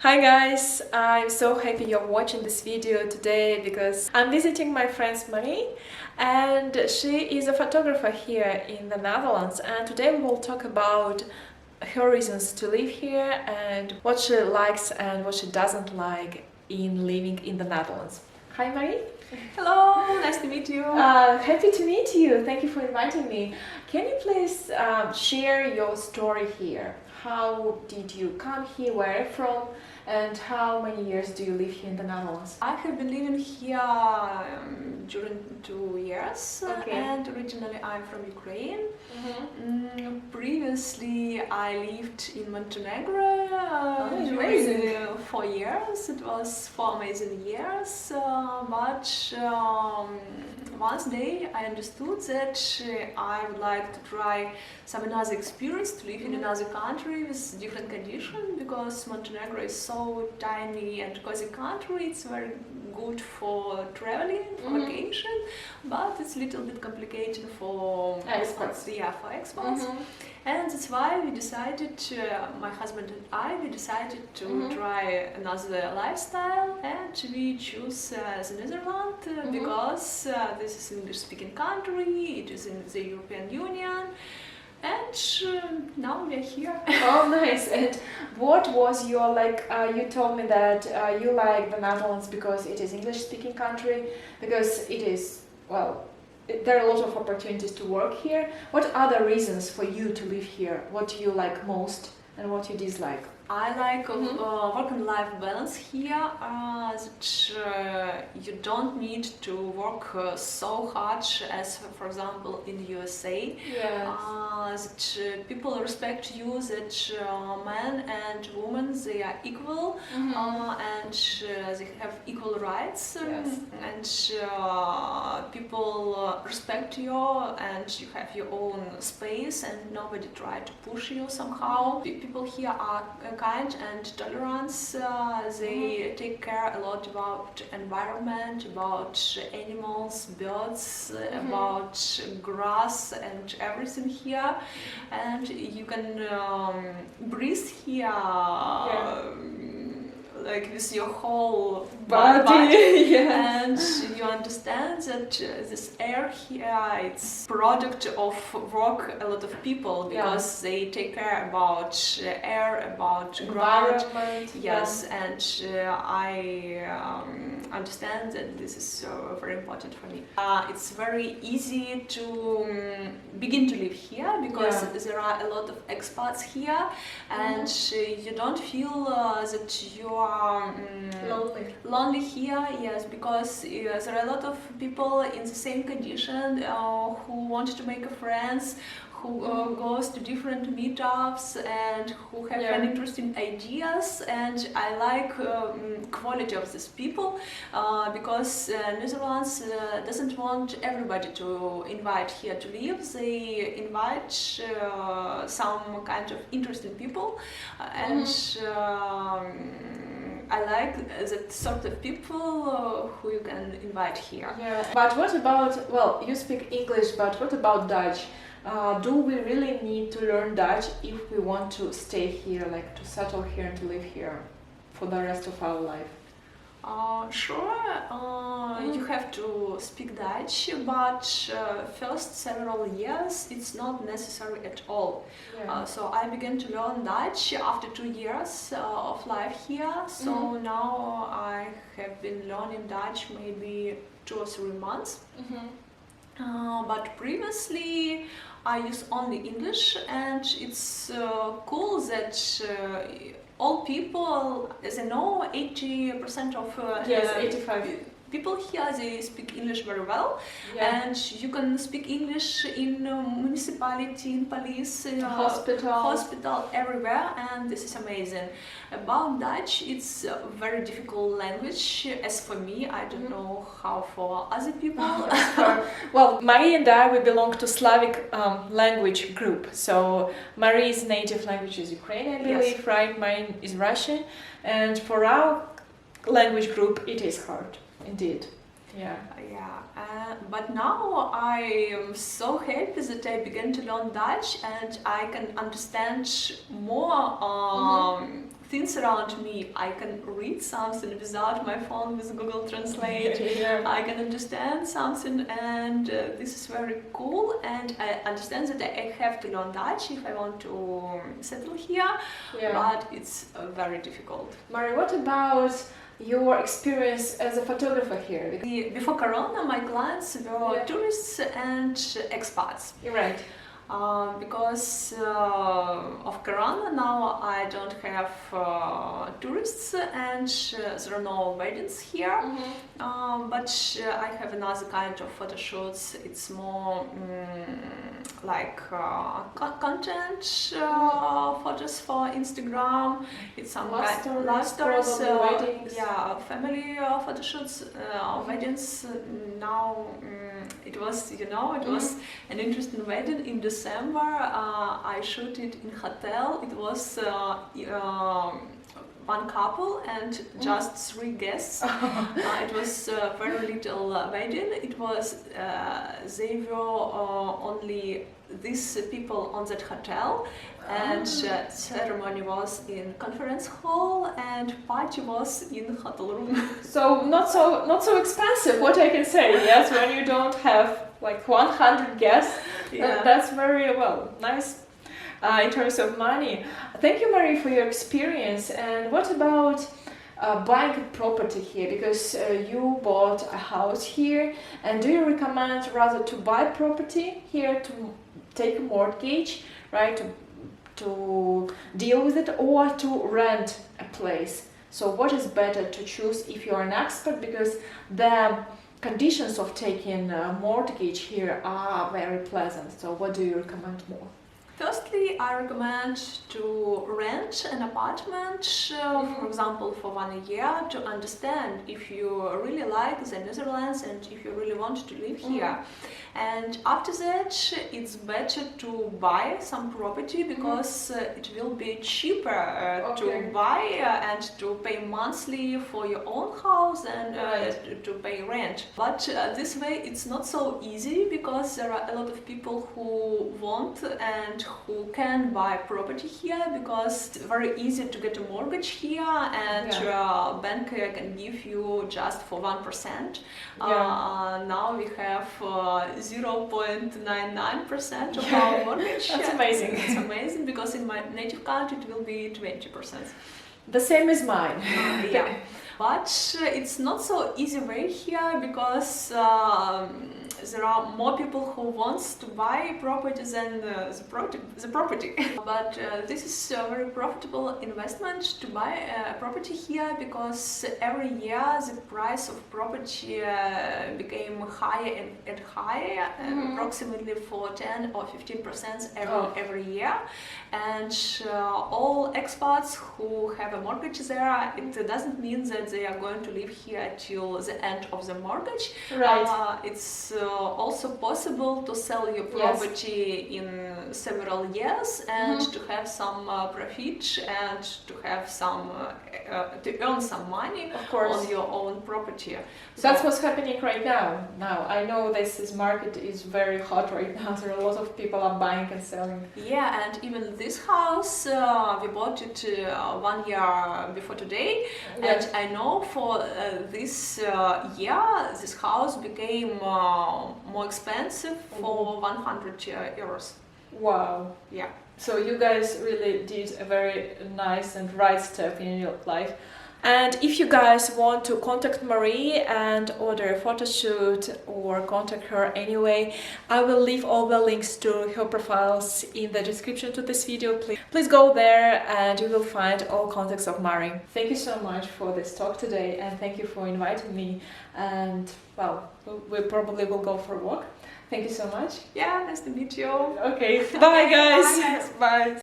Hi guys, I'm so happy you're watching this video today because I'm visiting my friend Marie and she is a photographer here in the Netherlands, and today we will talk about her reasons to live here and what she likes and what she doesn't like in living in the Netherlands. Hi Marie. Hello, nice to meet you. Happy to meet you. Thank you for inviting me. Can you please share your story here? How did you come here? Where are you from? And how many years do you live here in the Netherlands? I have been living here during 2 years, and originally I'm from Ukraine. Previously I lived in Montenegro during 4 years. It was 4 amazing years, but one day I understood that I would like to try some another experience, to live in another country with different conditions, because Montenegro is so tiny and cozy country. It's very good for traveling, for vacation, but it's a little bit complicated for expats. For expats. And that's why we decided, my husband and I, we decided to try another lifestyle, and we choose the Netherlands because this is an English-speaking country, it is in the European Union, and now we are here. Oh, nice. And what was your, you told me that you like the Netherlands because it is English-speaking country, because it is, there are a lot of opportunities to work here. What other reasons for you to live here? What do you like most and what you dislike? I like work and life balance here, that you don't need to work so hard as, for example, in the USA. That people respect you, that men and women, they are equal, and they have equal rights, and people respect you, and you have your own space and nobody try to push you somehow. People here are kind and tolerance. They take care a lot about environment, about animals, birds, about grass and everything here, and you can breathe here like with your whole body. And you understand that this air here, it's product of work a lot of people, because they take care about air, about ground. And I understand that this is very important for me. It's very easy to begin to live here because there are a lot of expats here, and you don't feel that you are lonely here, because there are a lot of people in the same condition who want to make friends, who goes to different meetups and who have interesting ideas, and I like quality of these people, because Netherlands doesn't want everybody to invite here to live. They invite some kind of interesting people, and I like that sort of people who you can invite here. But what about, you speak English, but what about Dutch? Do we really need to learn Dutch if we want to stay here, like to settle here and to live here for the rest of our life? Sure, you have to speak Dutch, but first several years it's not necessary at all. So I began to learn Dutch after 2 years of life here, so now I have been learning Dutch maybe 2 or 3 months. But previously I used only English, and it's cool that all people, as I know, 80% of 85 people here, they speak English very well, and you can speak English in municipality, in police, hospital, everywhere, and this is amazing. About Dutch, it's a very difficult language, as for me. I don't know how for other people. Well, Marie and I, we belong to Slavic language group, so Marie's native language is Ukrainian, I believe, right? Mine is Russian, and for our language group it is hard. Indeed. But now I am so happy that I began to learn Dutch, and I can understand more things around me. I can read something without my phone with Google Translate. Yeah. I can understand something, and this is very cool. And I understand that I have to learn Dutch if I want to settle here, Yeah. but it's very difficult. Mari, what about your experience as a photographer here? Before Corona, my clients were Yeah. tourists and expats. You're right. Because of Corona now I don't have tourists and there are no weddings here. But I have another kind of photo shoots. It's more like content photos for Instagram. It's some love stories, weddings. yeah, family photo shoots, weddings. Now it was, it was an interesting wedding in December. I shot it in hotel. It was one couple and just 3 guests. It was a very little wedding. It was they were only these people on that hotel, and ceremony was in conference hall and party was in hotel room. So not so expensive, what I can say. Yes, when you don't have like 100 guests, Yeah. that's very nice. In terms of money. Thank you, Marie, for your experience. And what about buying a property here? Because you bought a house here, and do you recommend rather to buy property here, to take a mortgage, right, to deal with it, or to rent a place? So what is better to choose if you are an expert? Because the conditions of taking a mortgage here are very pleasant. So what do you recommend more? Firstly, I recommend to rent an apartment, for example, for 1 year, to understand if you really like the Netherlands and if you really want to live here. And after that, it's better to buy some property because it will be cheaper to buy and to pay monthly for your own house and to pay rent. But this way, it's not so easy because there are a lot of people who want and who can buy property here because it's very easy to get a mortgage here, and bank can give you just for 1%. Now we have 0.99% of our mortgage. That's amazing. It's amazing because in my native country it will be 20%. The same as mine. Yeah, but it's not so easy way here because there are more people who wants to buy property than the property. But this is a very profitable investment to buy a property here because every year the price of property became higher and higher, approximately for 10 or 15% every year. And all expats who have a mortgage there, it doesn't mean that they are going to live here till the end of the mortgage. Right. It's also possible to sell your property in several years and to have some profit and to have some to earn some money on your own property. So that's what's happening right now. I know this market is very hot right now. There are a lot of people are buying and selling. Yeah, and even this house we bought it 1 year before today, and I know for this year this house became more expensive for 100 euros. Wow. Yeah. So you guys really did a very nice and right step in your life. And if you guys want to contact Marie and order a photo shoot or contact her anyway, I will leave all the links to her profiles in the description to this video. Please go there and you will find all contacts of Marie. Thank you so much for this talk today, and thank you for inviting me. And well, we probably will go for a walk. Thank you so much. Yeah, nice to meet you. Okay, bye guys. Bye, guys. Bye.